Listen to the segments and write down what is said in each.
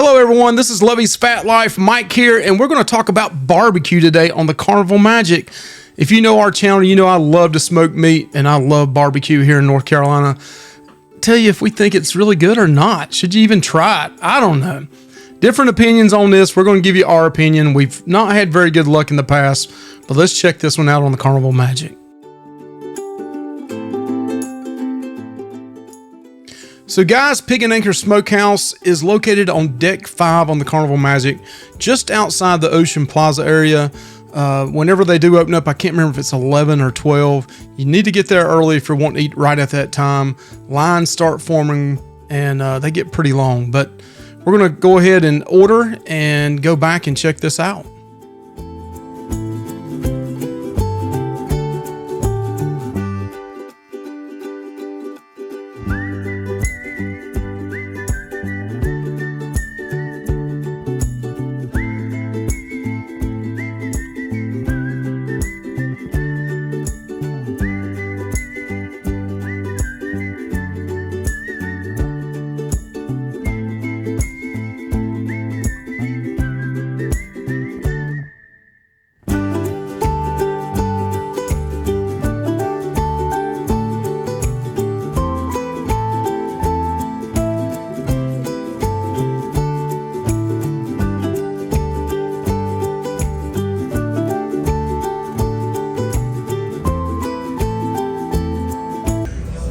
Hello everyone, this is Lovey's Fat Life, Mike here, and we're going to talk about barbecue today on the Carnival Magic. If you know our channel, you know I love to smoke meat and I love barbecue here in North Carolina. Tell you if we think it's really good or not. Should you even try it? I don't know. Different opinions on this. We're going to give you our opinion. We've not had very good luck in the past, but let's check this one out on the Carnival Magic. So guys, Pig and Anchor Smokehouse is located on Deck 5 on the Carnival Magic, just outside the Ocean Plaza area. Whenever they do open up, I can't remember if it's 11 or 12. You need to get there early if you're wanting to eat right at that time. Lines start forming and they get pretty long, but we're going to go ahead and order and go back and check this out.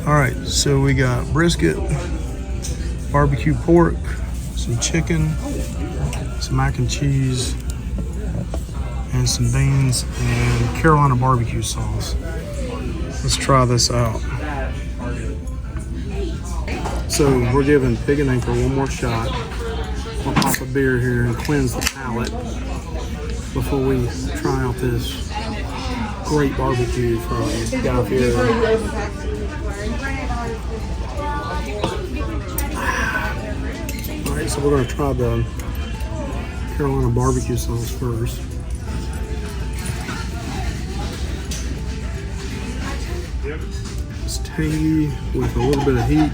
All right, so we got brisket, barbecue pork, some chicken, some mac and cheese, and some beans, and Carolina barbecue sauce. Let's try this out. So we're giving Pig and Anchor one more shot. I'll pop a beer here and cleanse the palate before we try out this great barbecue from Guy Fieri. Alright, so we're going to try the Carolina barbecue sauce first. It's tangy with a little bit of heat.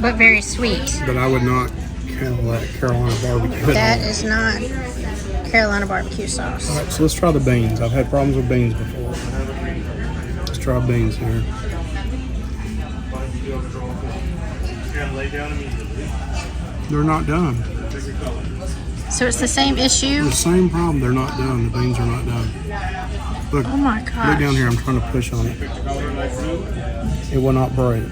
But very sweet. But I would not count that Carolina barbecue. That is not Carolina barbecue sauce. Alright, so let's try the beans. I've had problems with beans before. Let's try beans here. They're not done. So it's the same issue? The same problem. They're not done. The beans are not done. Look, oh my gosh. Look down here. I'm trying to push on it. It will not break.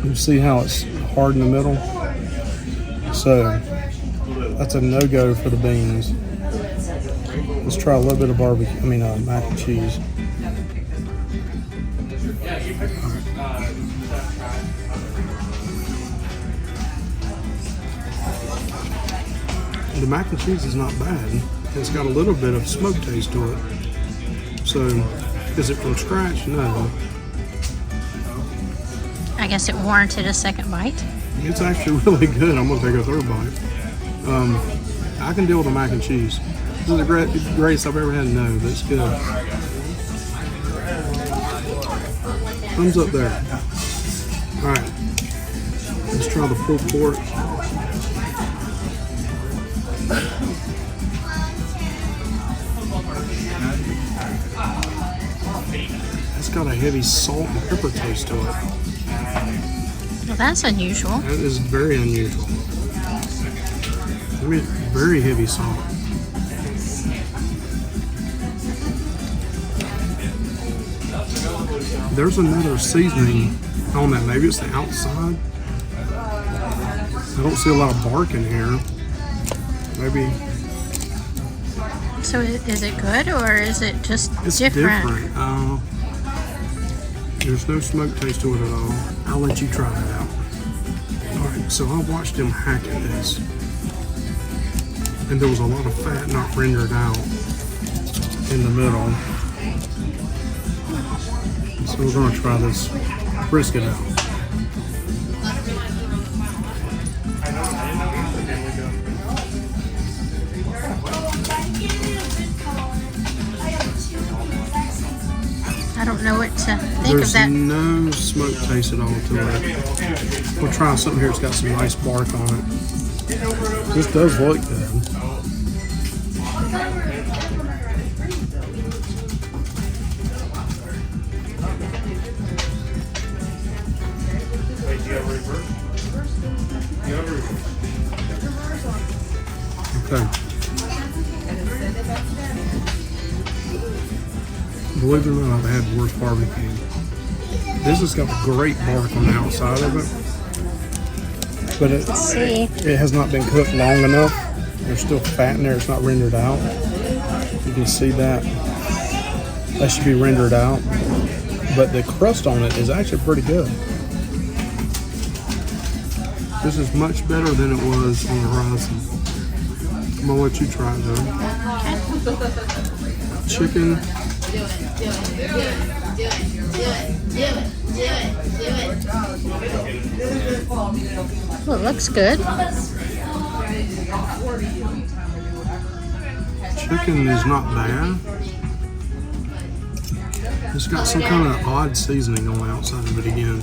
You see how it's hard in the middle? So that's a no-go for the beans. Let's try a little bit of barbecue. Mac and cheese. The mac and cheese is not bad. It's got a little bit of smoke taste to it. So, is it from scratch? No. I guess it warranted a second bite. It's actually really good. I'm gonna take a third bite. I can deal with the mac and cheese. This is the greatest I've ever had. No, but it's good. Thumbs up there. All right, let's try the pulled pork. It's got a heavy salt and pepper taste to it. Well, that's unusual. That is very unusual. Very heavy salt. There's another seasoning on that. Maybe it's the outside. I don't see a lot of bark in here. Maybe. So is it good or is it just It's different? There's no smoke taste to it at all. I'll let you try it out. Alright, so I watched him hack at this. And there was a lot of fat not rendered out in the middle. So we're going to try this brisket out. I don't know what to think There's of that. no smoke taste at all to it. We'll try something here that's got some nice bark on it. This does look good. Okay. Believe it or not, I've had worse barbecue. This has got great bark on the outside of it, but it has not been cooked long enough. There's still fat in there. It's not rendered out. You can see that. That should be rendered out, but the crust on it is actually pretty good. This is much better than it was on the horizon. I'm gonna let you try it though. Chicken. Well, it looks good. Chicken is not bad. It's got some kind of odd seasoning on the outside of it again.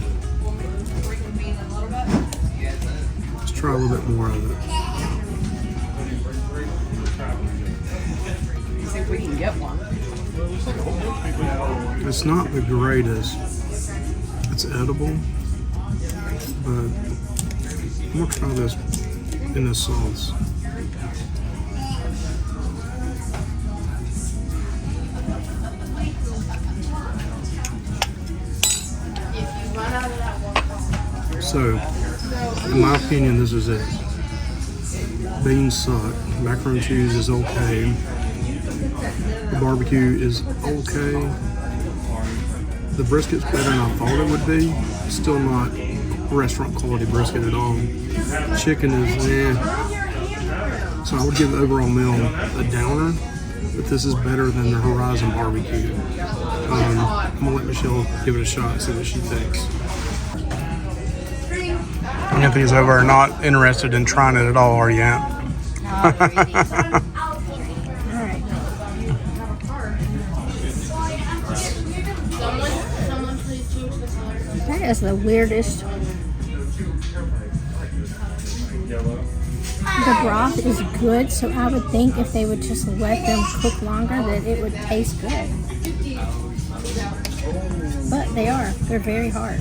Let's try a little bit more of it. You think we can get one? It's not the greatest. It's edible, but I'm gonna try this in this sauce. So, in my opinion, this is it. Beans suck. Macaroni and cheese is okay. The barbecue is okay. The brisket's better than I thought it would be. Still not restaurant quality brisket at all. Chicken is So I would give the overall meal a downer, but this is better than the Horizon barbecue. I'm gonna let Michelle give it a shot and see what she thinks. Anthony's over not interested in trying it at all, are you, Aunt? That is the weirdest. The broth is good, so I would think if they would just let them cook longer that it would taste good. But they're very hard.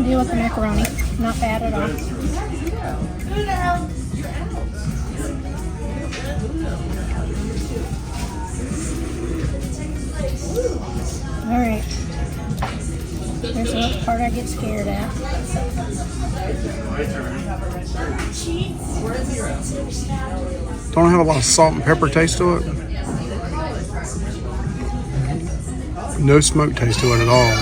Deal with the macaroni. Not bad at all. Alright. There's the next part I get scared at. Don't have a lot of salt and pepper taste to it. No smoke taste to it at all.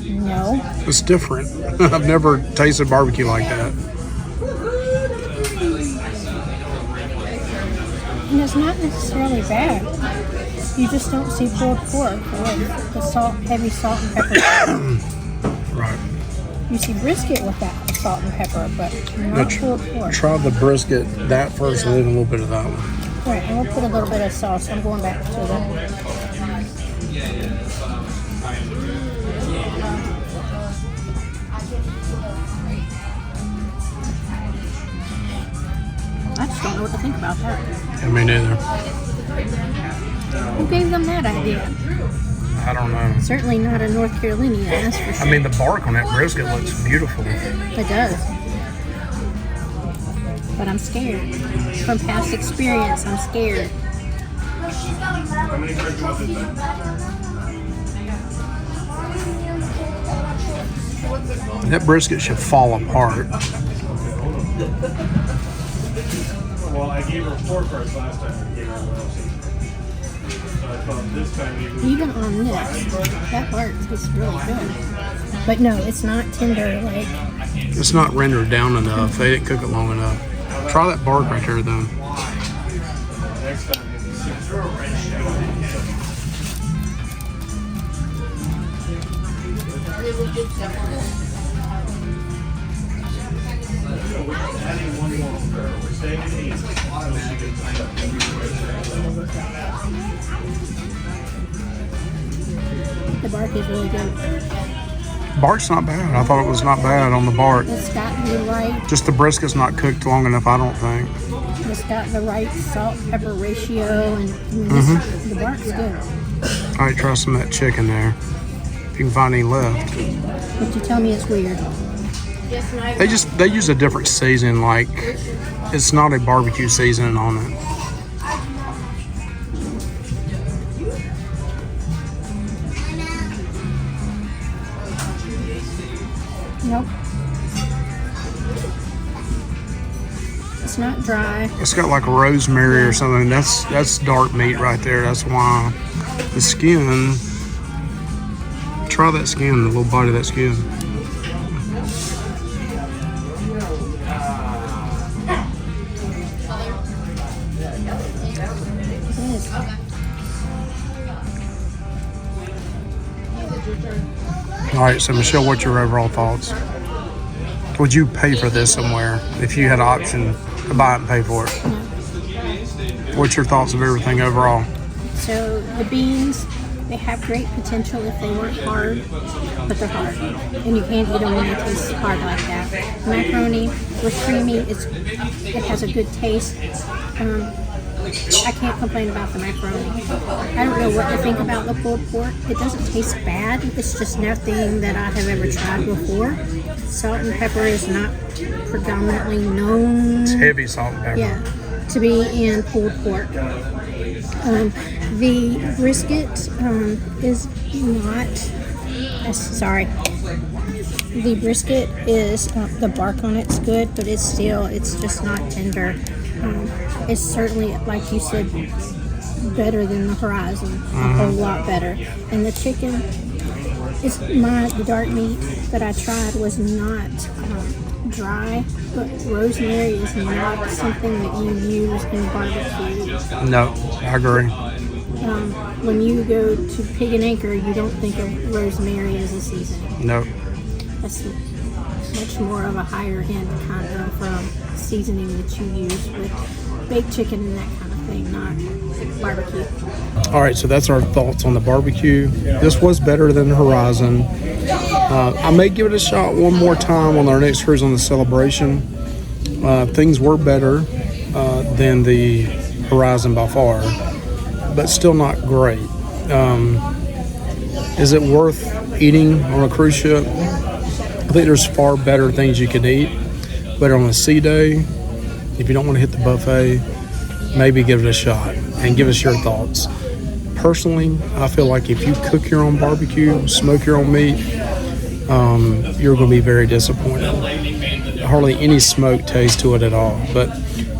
No. It's different. I've never tasted barbecue like that. And it's not necessarily bad. You just don't see pulled pork with the heavy salt and pepper. Right. You see brisket with that salt and pepper, but not pulled pork. Try the brisket that first and then a little bit of that one. Right, and we'll put a little bit of sauce. I'm going back to the... I just don't know what to think about that. Yeah, me neither. Who gave them that idea? I don't know. Certainly not a North Carolinian, that's for sure. I mean, the bark on that brisket looks beautiful. It does. But I'm scared. From past experience, I'm scared. That brisket should fall apart. Well, I gave her 4 cards last time. I gave her so I thought this time Even on this, that part is really good. But no, it's not tender like... It's not rendered down enough. They didn't cook it long enough. Try that bark right there, though. next time Adding one more. We're staying at 8. The bark is really good. Bark's not bad. I thought it was not bad on the bark. It's got the right. Just the brisket's not cooked long enough, I don't think. It's got the right salt pepper ratio, and the bark's good. All right, try some of that chicken there. If you can find any left. But you tell me it's weird. They use a different season, like it's not a barbecue seasoning on it. Nope. It's not dry. It's got like rosemary or something. That's dark meat right there. That's why the skin. Try that skin, the little bite of that skin. All right, so Michelle, what's your overall thoughts? Would you pay for this somewhere if you had an option to buy it and pay for it? What's your thoughts of everything overall? So the beans, they have great potential if they weren't hard, but they're hard. And you can't eat them when they taste hard like that. Macaroni was creamy. It has a good taste. I can't complain about the macaroni. I don't know what to think about the pulled pork. It doesn't taste bad. It's just nothing that I have ever tried before. Salt and pepper is not predominantly known. It's heavy salt and pepper. Yeah, to be in pulled pork. The brisket is not. Sorry. The brisket is the bark on it's good, but it's just not tender. It's certainly, like you said, better than the Horizon. A whole lot better. And the chicken the dark meat that I tried was not dry, but rosemary is not something that you use in barbecue. No, I agree. When you go to Pig and Anchor, you don't think of rosemary as a seasoning. No. That's much more of a higher end kind of seasoning that you use with baked chicken and that kind of thing, not barbecue. All right, so that's our thoughts on the barbecue. This was better than Horizon. I may give it a shot one more time on our next cruise on the Celebration. Things were better than the Horizon by far, but still not great. Is it worth eating on a cruise ship? I think there's far better things you can eat, but on a sea day, if you don't want to hit the buffet, maybe give it a shot and give us your thoughts. Personally, I feel like if you cook your own barbecue, smoke your own meat, you're going to be very disappointed. Hardly any smoke taste to it at all. But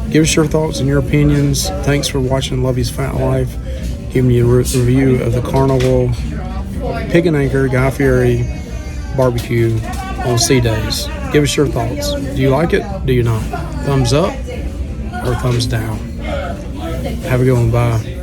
give us your thoughts and your opinions. Thanks for watching Lovey's Fat Life, giving you a review of the Carnival Pig and Anchor Guy Fieri barbecue on sea days. Give us your thoughts. Do you like it? Do you not? Thumbs up or thumbs down? Have a good one. Bye.